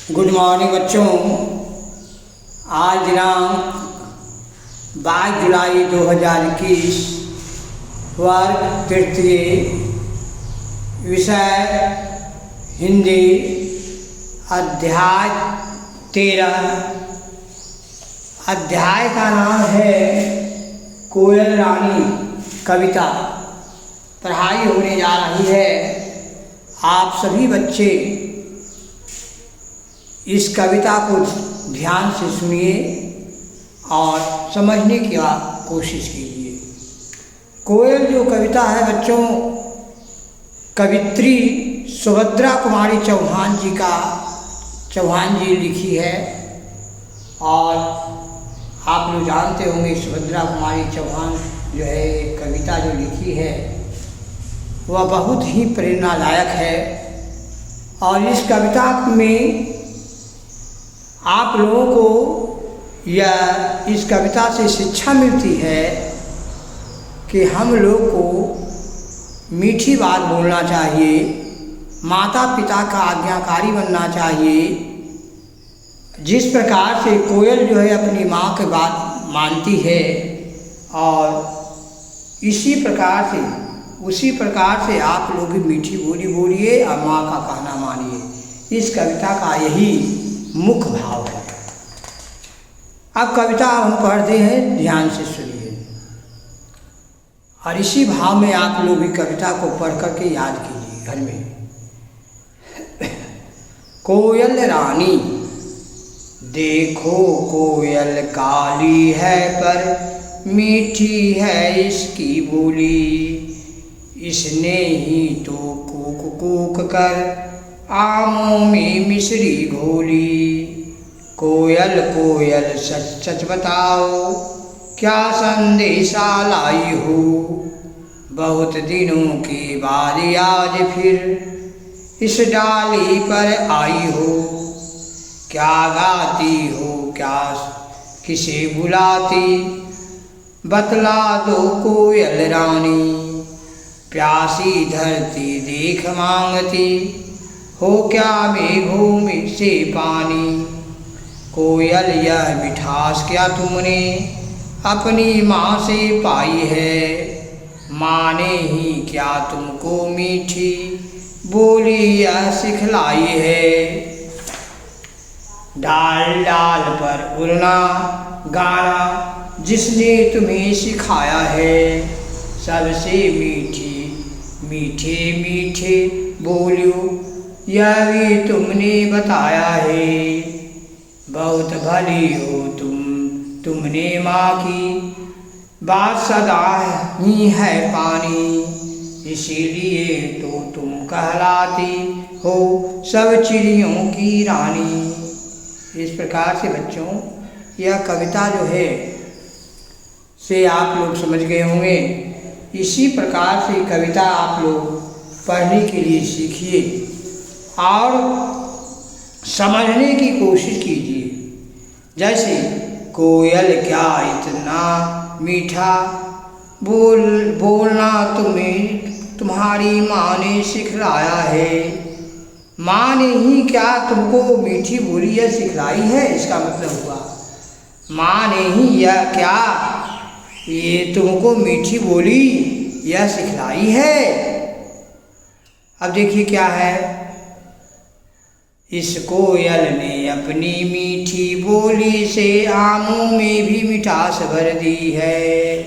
Good morning बच्चों। आज दिनांक 22 जुलाई 2021, वर्ग तृतीय, विषय हिंदी, अध्याय 13। अध्याय का नाम है कोयल रानी कविता। पढ़ाई होने जा रही है। आप सभी बच्चे इस कविता को ध्यान से सुनिए और समझने की कोशिश कीजिए। कोयल जो कविता है बच्चों, कवित्री सुभद्रा कुमारी चौहान जी लिखी है। और आप लोग जानते होंगे सुभद्रा कुमारी चौहान जो है कविता जो लिखी है वह बहुत ही प्रेरणादायक है। और इस कविता में आप लोगों को यह इस कविता से शिक्षा मिलती है कि हम लोग को मीठी बात बोलना चाहिए, माता पिता का आज्ञाकारी बनना चाहिए। जिस प्रकार से कोयल जो है अपनी माँ की बात मानती है और उसी प्रकार से आप लोग भी मीठी बोली बोलिए और माँ का कहना मानिए। इस कविता का यही मुख्य भाव है। अब कविता हम पढ़ते हैं, ध्यान से सुनिए और इसी भाव में आप लोग भी कविता को पढ़ करके याद कीजिए घर में। कोयल रानी, देखो कोयल काली है पर मीठी है इसकी बोली, इसने ही तो कूक कूक कर आमों में मिश्री घोली। कोयल कोयल सच सच बताओ क्या संदेशा लाई हो, बहुत दिनों के बाद आज फिर इस डाली पर आई हो। क्या गाती हो, क्या किसे बुलाती, बतला दो कोयल रानी। प्यासी धरती देख मांगती हो क्या मेघों में से पानी। कोयल यह मिठास क्या तुमने अपनी माँ से पाई है, माँ ने ही क्या तुमको मीठी बोली यह सिखलाई है। डाल डाल पर उड़ना गाना जिसने तुम्हें सिखाया है, सबसे मीठी मीठे मीठे बोलियो यह भी तुमने बताया है। बहुत भली हो तुमने माँ की बात सदा ही है पानी, इसीलिए तो तुम कहलाती हो सब चिड़ियों की रानी। इस प्रकार से बच्चों यह कविता जो है से आप लोग समझ गए होंगे। इसी प्रकार से कविता आप लोग पढ़ने के लिए सीखिए और समझने की कोशिश कीजिए। जैसे कोयल क्या इतना मीठा बोलना तुम्हारी माँ ने सिखलाया है, माँ ने ही क्या तुमको मीठी बोली यह सिखलाई है। इसका मतलब हुआ माँ ने ही यह क्या ये तुमको मीठी बोली यह सिखलाई है। अब देखिए क्या है, इस कोयल ने अपनी मीठी बोली से आमों में भी मिठास भर दी है।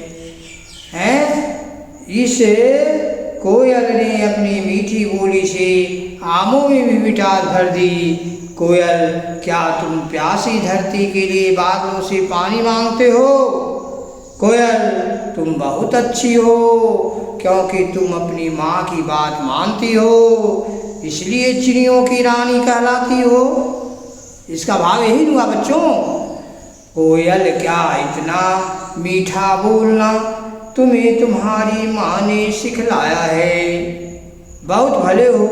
इस कोयल ने अपनी मीठी बोली से आमों में भी मिठास भर दी। कोयल क्या तुम प्यासी धरती के लिए बादलों से पानी मांगते हो। कोयल तुम बहुत अच्छी हो क्योंकि तुम अपनी माँ की बात मानती हो, इसलिए चिड़ियों की रानी कहलाती हो। इसका भाव यही हुआ बच्चों। कोयल क्या इतना मीठा बोलना तुम्हें तुम्हारी माँ ने सिखलाया है, बहुत भले हो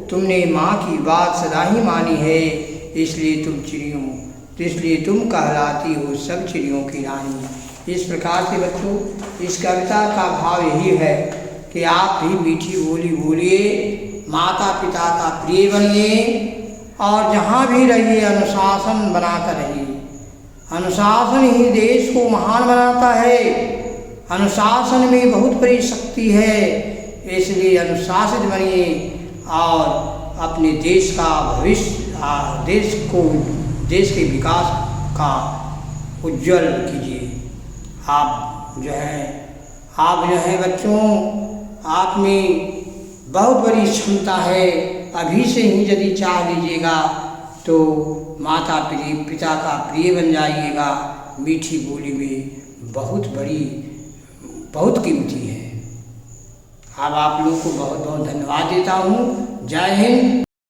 तुमने माँ की बात सदा ही मानी है, इसलिए तुम कहलाती हो सब चिड़ियों की रानी। इस प्रकार से बच्चों इस कविता का भाव यही है कि आप भी मीठी बोली बोलिए, माता पिता का प्रिय बनिए और जहाँ भी रहिए अनुशासन बनाकर रहिए। अनुशासन ही देश को महान बनाता है। अनुशासन में बहुत बड़ी शक्ति है, इसलिए अनुशासित बनिए और अपने देश का भविष्य, देश के विकास का उज्जवल कीजिए। आप जो है बच्चों, आप में बहुत बड़ी क्षमता है। अभी से ही यदि चाह लीजिएगा तो माता पिता का प्रिय बन जाइएगा। मीठी बोली में बहुत कीमती है। अब आप लोग को बहुत बहुत धन्यवाद देता हूँ। जय हिंद।